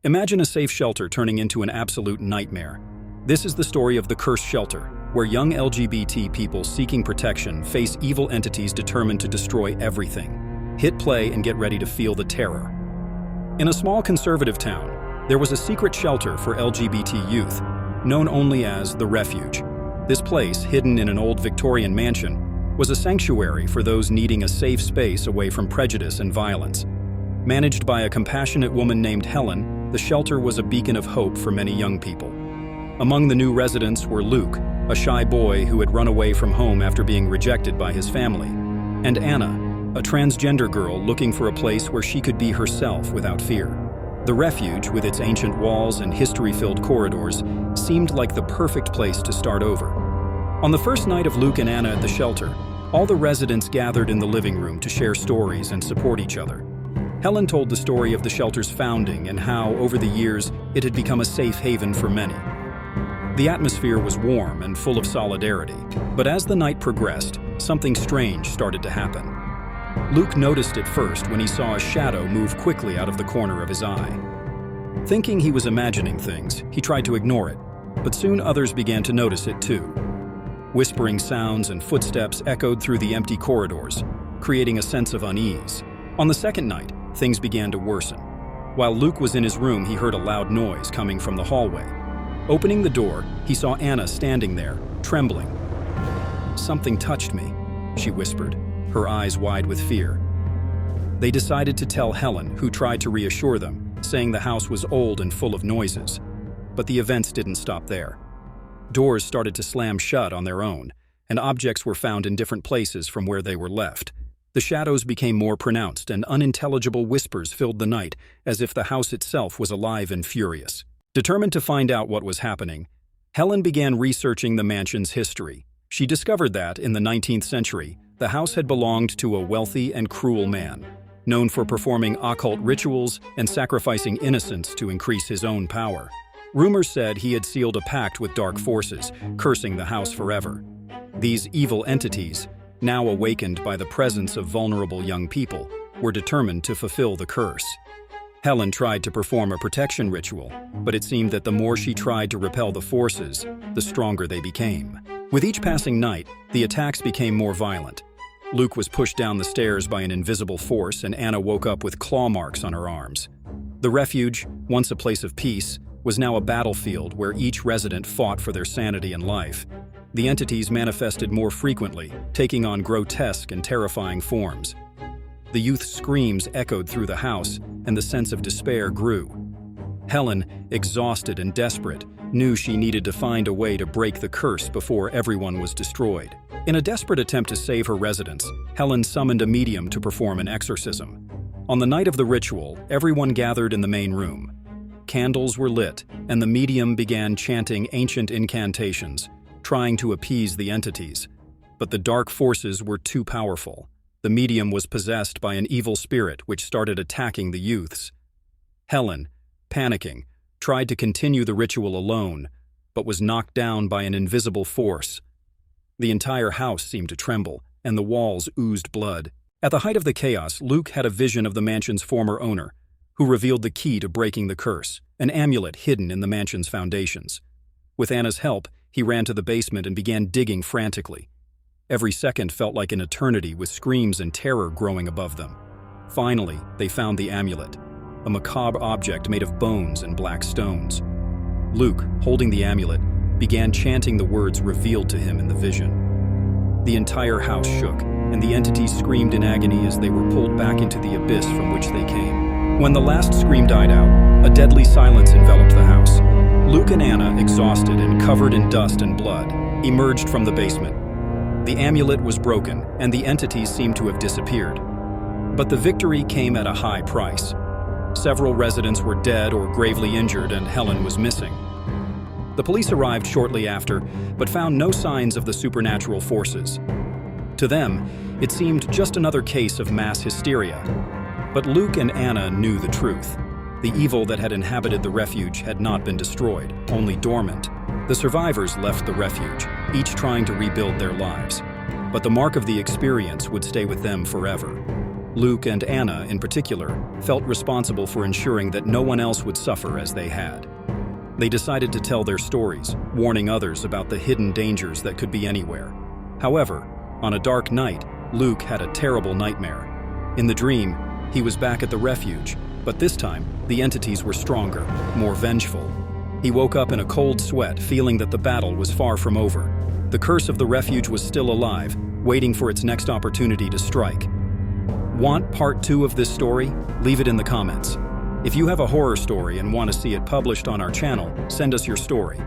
Imagine a safe shelter turning into an absolute nightmare. This is the story of the Cursed Shelter, where young LGBT people seeking protection face evil entities determined to destroy everything. Hit play and get ready to feel the terror. In a small conservative town, there was a secret shelter for LGBT youth, known only as the Refuge. This place, hidden in an old Victorian mansion, was a sanctuary for those needing a safe space away from prejudice and violence. Managed by a compassionate woman named Helen, the shelter was a beacon of hope for many young people. Among the new residents were Luke, a shy boy who had run away from home after being rejected by his family, and Anna, a transgender girl looking for a place where she could be herself without fear. The Refuge, with its ancient walls and history-filled corridors, seemed like the perfect place to start over. On the first night of Luke and Anna at the shelter, all the residents gathered in the living room to share stories and support each other. Helen told the story of the shelter's founding and how, over the years, it had become a safe haven for many. The atmosphere was warm and full of solidarity, but as the night progressed, something strange started to happen. Luke noticed it first when he saw a shadow move quickly out of the corner of his eye. Thinking he was imagining things, he tried to ignore it, but soon others began to notice it too. Whispering sounds and footsteps echoed through the empty corridors, creating a sense of unease. On the second night, things began to worsen. While Luke was in his room, he heard a loud noise coming from the hallway. Opening the door, he saw Anna standing there, trembling. "Something touched me," she whispered, her eyes wide with fear. They decided to tell Helen, who tried to reassure them, saying the house was old and full of noises. But the events didn't stop there. Doors started to slam shut on their own, and objects were found in different places from where they were left. The shadows became more pronounced, and unintelligible whispers filled the night, as if the house itself was alive and furious. Determined to find out what was happening, Helen began researching the mansion's history. She discovered that, in the 19th century, the house had belonged to a wealthy and cruel man, known for performing occult rituals and sacrificing innocents to increase his own power. Rumors said he had sealed a pact with dark forces, cursing the house forever. These evil entities, now awakened by the presence of vulnerable young people, were determined to fulfill the curse. Helen tried to perform a protection ritual, but it seemed that the more she tried to repel the forces, the stronger they became. With each passing night, the attacks became more violent. Luke was pushed down the stairs by an invisible force, and Anna woke up with claw marks on her arms. The Refuge, once a place of peace, was now a battlefield where each resident fought for their sanity and life. The entities manifested more frequently, taking on grotesque and terrifying forms. The youth's screams echoed through the house, and the sense of despair grew. Helen, exhausted and desperate, knew she needed to find a way to break the curse before everyone was destroyed. In a desperate attempt to save her residents, Helen summoned a medium to perform an exorcism. On the night of the ritual, everyone gathered in the main room. Candles were lit, and the medium began chanting ancient incantations, trying to appease the entities. But the dark forces were too powerful. The medium was possessed by an evil spirit which started attacking the youths. Helen, panicking, tried to continue the ritual alone, but was knocked down by an invisible force. The entire house seemed to tremble, and the walls oozed blood. At the height of the chaos, Luke had a vision of the mansion's former owner, who revealed the key to breaking the curse, an amulet hidden in the mansion's foundations. With Anna's help, he ran to the basement and began digging frantically. Every second felt like an eternity, with screams and terror growing above them. Finally, they found the amulet, a macabre object made of bones and black stones. Luke, holding the amulet, began chanting the words revealed to him in the vision. The entire house shook, and the entities screamed in agony as they were pulled back into the abyss from which they came. When the last scream died out, a deadly silence enveloped the house. Luke and Anna, exhausted and covered in dust and blood, emerged from the basement. The amulet was broken, and the entities seemed to have disappeared. But the victory came at a high price. Several residents were dead or gravely injured, and Helen was missing. The police arrived shortly after, but found no signs of the supernatural forces. To them, it seemed just another case of mass hysteria. But Luke and Anna knew the truth. The evil that had inhabited the Refuge had not been destroyed, only dormant. The survivors left the Refuge, each trying to rebuild their lives. But the mark of the experience would stay with them forever. Luke and Anna, in particular, felt responsible for ensuring that no one else would suffer as they had. They decided to tell their stories, warning others about the hidden dangers that could be anywhere. However, on a dark night, Luke had a terrible nightmare. In the dream, he was back at the refuge, but this time, the entities were stronger, more vengeful. He woke up in a cold sweat, feeling that the battle was far from over. The curse of the refuge was still alive, waiting for its next opportunity to strike. Want part 2 of this story? Leave it in the comments. If you have a horror story and want to see it published on our channel, send us your story.